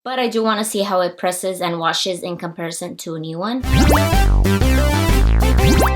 but I do want to see how it presses and washes in comparison to a new one.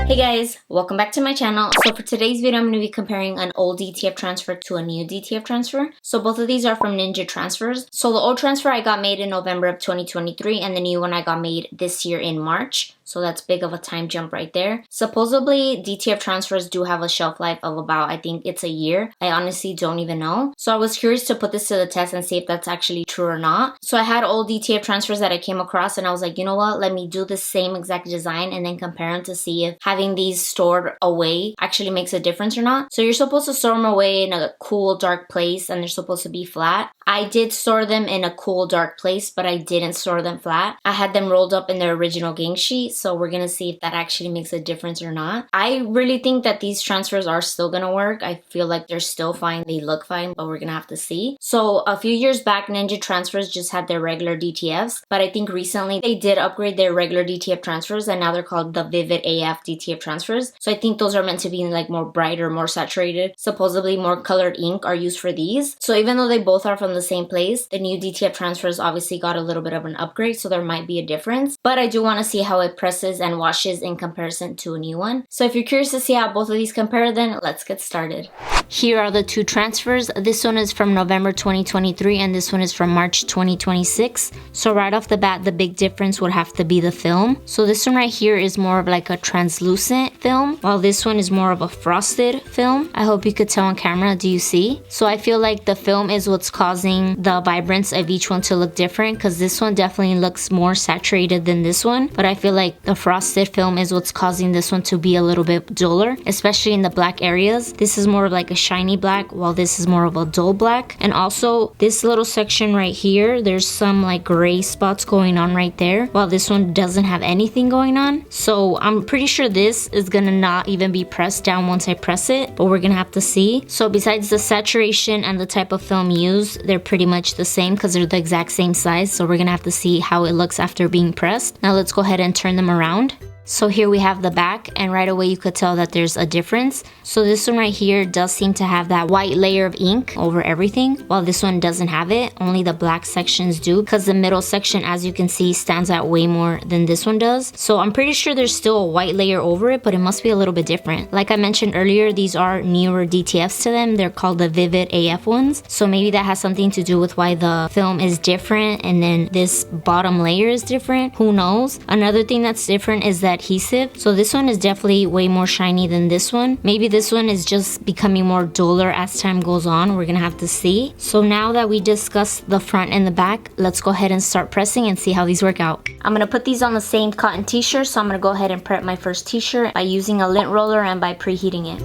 Hey guys, welcome back to my channel. So for today's video, I'm going to be comparing an old DTF transfer to a new DTF transfer. So both of these are from Ninja Transfers. So the old transfer I got made in November of 2023 and the new one I got made this year in March. So that's big of a time jump right there. Supposedly, DTF transfers do have a shelf life of about, I think it's a year. I honestly don't even know. So I was curious to put this to the test and see if that's actually true or not. So I had old DTF transfers that I came across and I was like, you know what? Let me do the same exact design and then compare them to see if having these stored away actually makes a difference or not. So you're supposed to store them away in a cool, dark place and they're supposed to be flat. I did store them in a cool, dark place, but I didn't store them flat. I had them rolled up in their original gang sheet. So we're gonna see if that actually makes a difference or not. I really think that these transfers are still gonna work. I feel like they're still fine. They look fine, but we're gonna have to see. So a few years back, Ninja Transfers just had their regular DTFs, but I think recently they did upgrade their regular DTF transfers and now they're called the Vivid AF DTF transfers. So I think those are meant to be like more brighter, more saturated. Supposedly more colored ink are used for these. So even though they both are from the same place, the new DTF transfers obviously got a little bit of an upgrade, so there might be a difference. But I do want to see how it presses and washes in comparison to a new one. So if you're curious to see how both of these compare, then let's get started. Here are the two transfers. This one is from November 2023 and this one is from March 2026. So right off the bat, the big difference would have to be the film. So this one right here is more of like a translucent film, while this one is more of a frosted film. I hope you could tell on camera. Do you see? So I feel like the film is what's causing the vibrance of each one to look different, because this one definitely looks more saturated than this one, but I feel like the frosted film is what's causing this one to be a little bit duller, especially in the black areas. This is more of like a shiny black, while this is more of a dull black. And also this little section right here, there's some like gray spots going on right there, while this one doesn't have anything going on. So I'm pretty sure this is gonna not even be pressed down once I press it, but we're gonna have to see. So besides the saturation and the type of film used, they're pretty much the same because they're the exact same size. So we're gonna have to see how it looks after being pressed. Now let's go ahead and turn them around. So here we have the back, and right away you could tell that there's a difference. So this one right here does seem to have that white layer of ink over everything, while this one doesn't have it. Only the black sections do, because the middle section, as you can see, stands out way more than this one does. So I'm pretty sure there's still a white layer over it, but it must be a little bit different. Like I mentioned earlier, these are newer DTFs to them. They're called the Vivid AF ones. So maybe that has something to do with why the film is different and then this bottom layer is different. Who knows? Another thing that's different is that adhesive. So this one is definitely way more shiny than this one. Maybe this one is just becoming more duller as time goes on. We're gonna have to see. So now that we discussed the front and the back, let's go ahead and start pressing and see how these work out. I'm gonna put these on the same cotton t-shirt, so I'm gonna go ahead and prep my first t-shirt by using a lint roller and by preheating it.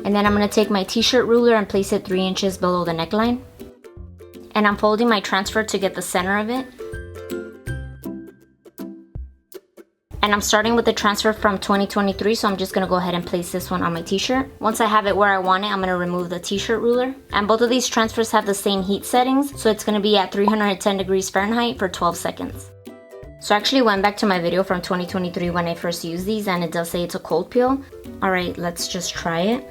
And then I'm gonna take my t-shirt ruler and place it 3 inches below the neckline. And I'm folding my transfer to get the center of it. And I'm starting with the transfer from 2023, so I'm just gonna go ahead and place this one on my t-shirt. Once I have it where I want it, I'm gonna remove the t-shirt ruler. And both of these transfers have the same heat settings, so it's gonna be at 310 degrees Fahrenheit for 12 seconds. So I actually went back to my video from 2023 when I first used these, and it does say it's a cold peel. All right, let's just try it.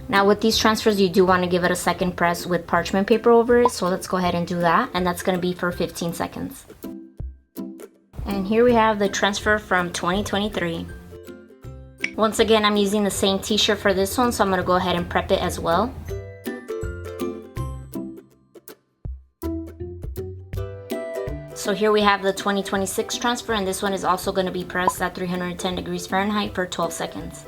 Now with these transfers, you do want to give it a second press with parchment paper over it, so let's go ahead and do that, and that's going to be for 15 seconds. And here we have the transfer from 2023. Once again, I'm using the same t-shirt for this one, so I'm going to go ahead and prep it as well. So here we have the 2026 transfer, and this one is also going to be pressed at 310 degrees Fahrenheit for 12 seconds.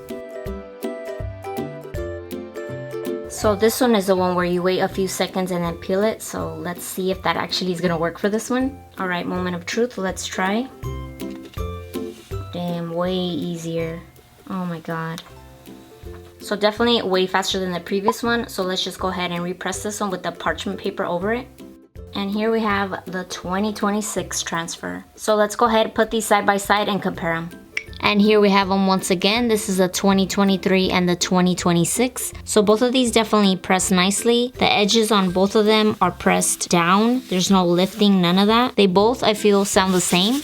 So this one is the one where you wait a few seconds and then peel it. So let's see if that actually is gonna work for this one. All right, moment of truth, let's try. Damn, way easier. Oh my God. So definitely way faster than the previous one. So let's just go ahead and repress this one with the parchment paper over it. And here we have the 2026 transfer. So let's go ahead, put these side by side and compare them. And here we have them once again. This is the 2023 and the 2026. So both of these definitely press nicely. The edges on both of them are pressed down. There's no lifting, none of that. They both, I feel, sound the same.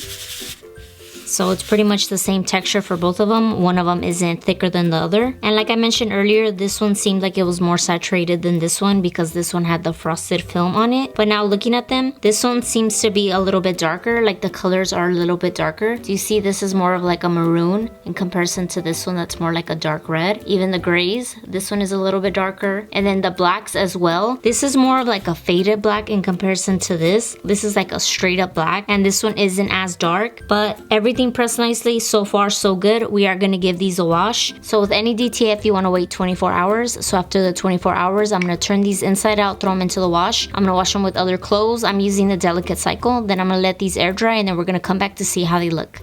So it's pretty much the same texture for both of them. One of them isn't thicker than the other. And like I mentioned earlier, this one seemed like it was more saturated than this one because this one had the frosted film on it. But now looking at them, this one seems to be a little bit darker. Like the colors are a little bit darker. Do you see this is more of like a maroon in comparison to this one that's more like a dark red. Even the grays, this one is a little bit darker. And then the blacks as well. This is more of like a faded black in comparison to this. This is like a straight up black, and this one isn't as dark, but everything pressed nicely. So far so good. We are going to give these a wash. So with any DTF you want to wait 24 hours. So after the 24 hours I'm going to turn these inside out, throw them into the wash. I'm going to wash them with other clothes. I'm using the delicate cycle. Then I'm going to let these air dry, and then we're going to come back to see how they look.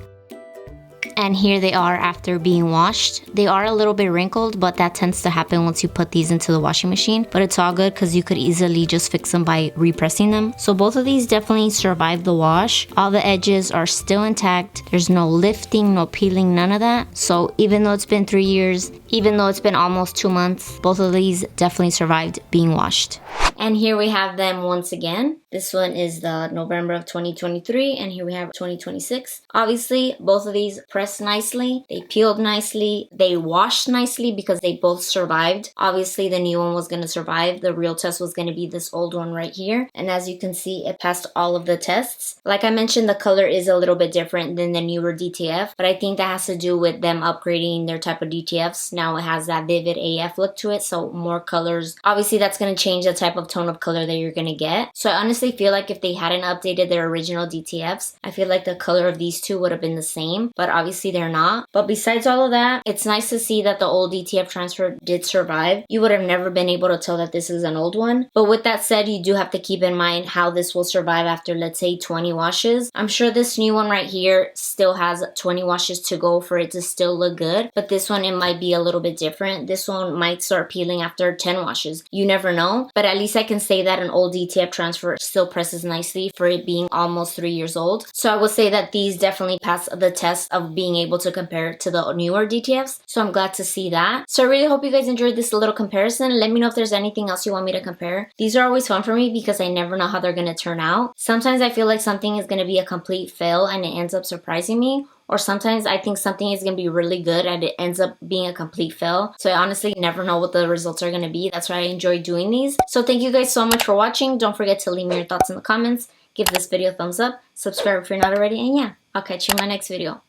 And here they are after being washed. They are a little bit wrinkled, but that tends to happen once you put these into the washing machine. But it's all good because you could easily just fix them by repressing them. So both of these definitely survived the wash. All the edges are still intact. There's no lifting, no peeling, none of that. So even though it's been 3 years, even though it's been almost 2 months, both of these definitely survived being washed. And here we have them once again. This one is the November of 2023, and here we have 2026. Obviously, both of these pressed nicely. They peeled nicely. They washed nicely because they both survived. Obviously, the new one was going to survive. The real test was going to be this old one right here. And as you can see, it passed all of the tests. Like I mentioned, the color is a little bit different than the newer DTF, but I think that has to do with them upgrading their type of DTFs. Now it has that vivid AF look to it, so more colors. Obviously, that's going to change the type of tone of color that you're going to get. So I honestly feel like if they hadn't updated their original DTFs, I feel like the color of these two would have been the same, but obviously they're not. But besides all of that, it's nice to see that the old DTF transfer did survive. You would have never been able to tell that this is an old one. But with that said, you do have to keep in mind how this will survive after, let's say, 20 washes. I'm sure this new one right here still has 20 washes to go for it to still look good, but this one, it might be a little bit different. This one might start peeling after 10 washes. You never know, but at least I can say that an old DTF transfer still presses nicely for it being almost 3 years old. So I would say that these definitely pass the test of being able to compare it to the newer DTFs. So I'm glad to see that. So I really hope you guys enjoyed this little comparison. Let me know if there's anything else you want me to compare. These are always fun for me because I never know how they're going to turn out. Sometimes I feel like something is going to be a complete fail and it ends up surprising me. Or sometimes I think something is going to be really good and it ends up being a complete fail. So I honestly never know what the results are going to be. That's why I enjoy doing these. So thank you guys so much for watching. Don't forget to leave me your thoughts in the comments. Give this video a thumbs up. Subscribe if you're not already. And yeah, I'll catch you in my next video.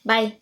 Bye.